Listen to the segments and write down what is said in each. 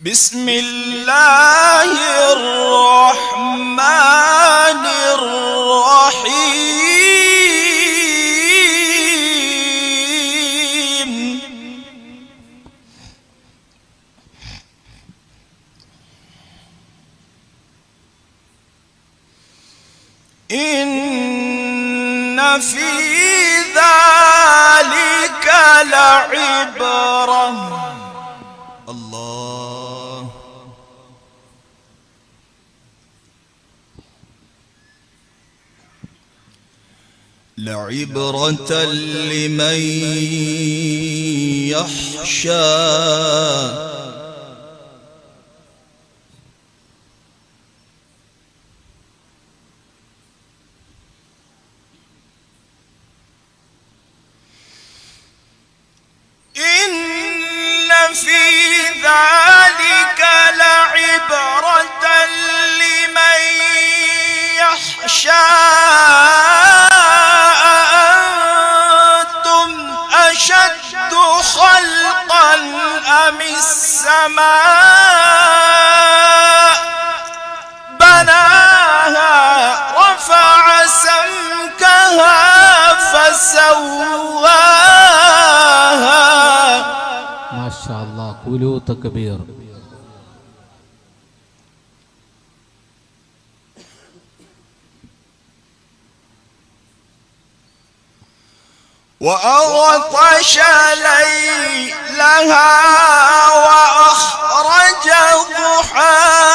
بسم الله الرحمن الرحيم إن في ذلك لعبرة الله لعبرة لمن يخشى في ذلك لعبرة لمن يخشى أأنتم أشد خلقا أم السماء بناها رفع سمكها فسواها ما شاء الله. قولوا تكبير. وأغطش ليلها وأخرج ضحاها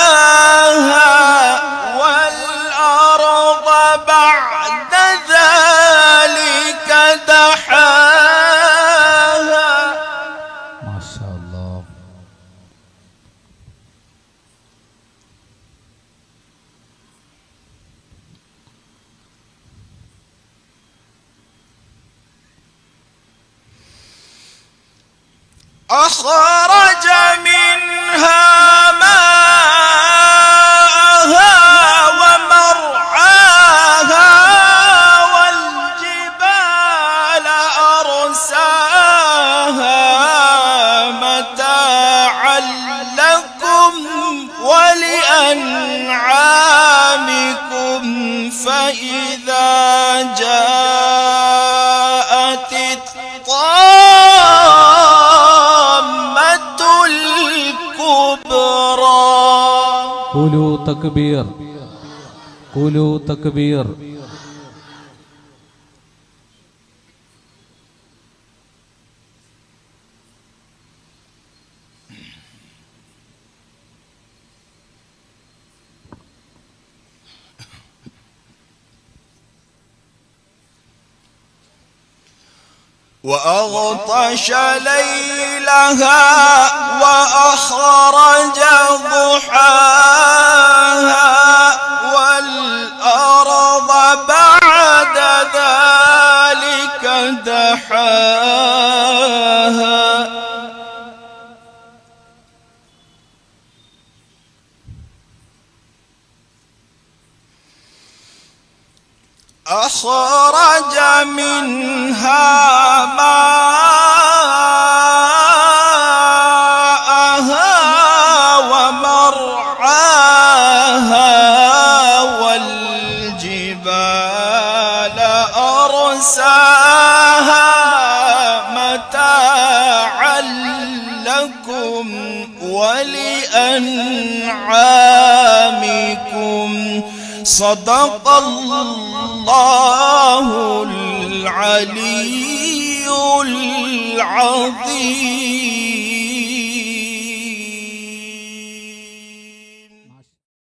والأرض بعد ذلك دحاها. ما شاء الله. أخرج منها ماءها ومرعاها والجبال أرساها متاعا لكم ولأنعامكم فإذا جاءت قولوا تكبير. قولوا تكبير. وأغطش ليلها وأخرج ضحاها والأرض بعد ذلك دحاها. أخرج منها ماءها ومرعاها والجبال أرساها متاعا لكم ولأنعامكم. صدق الله العلي العظيم.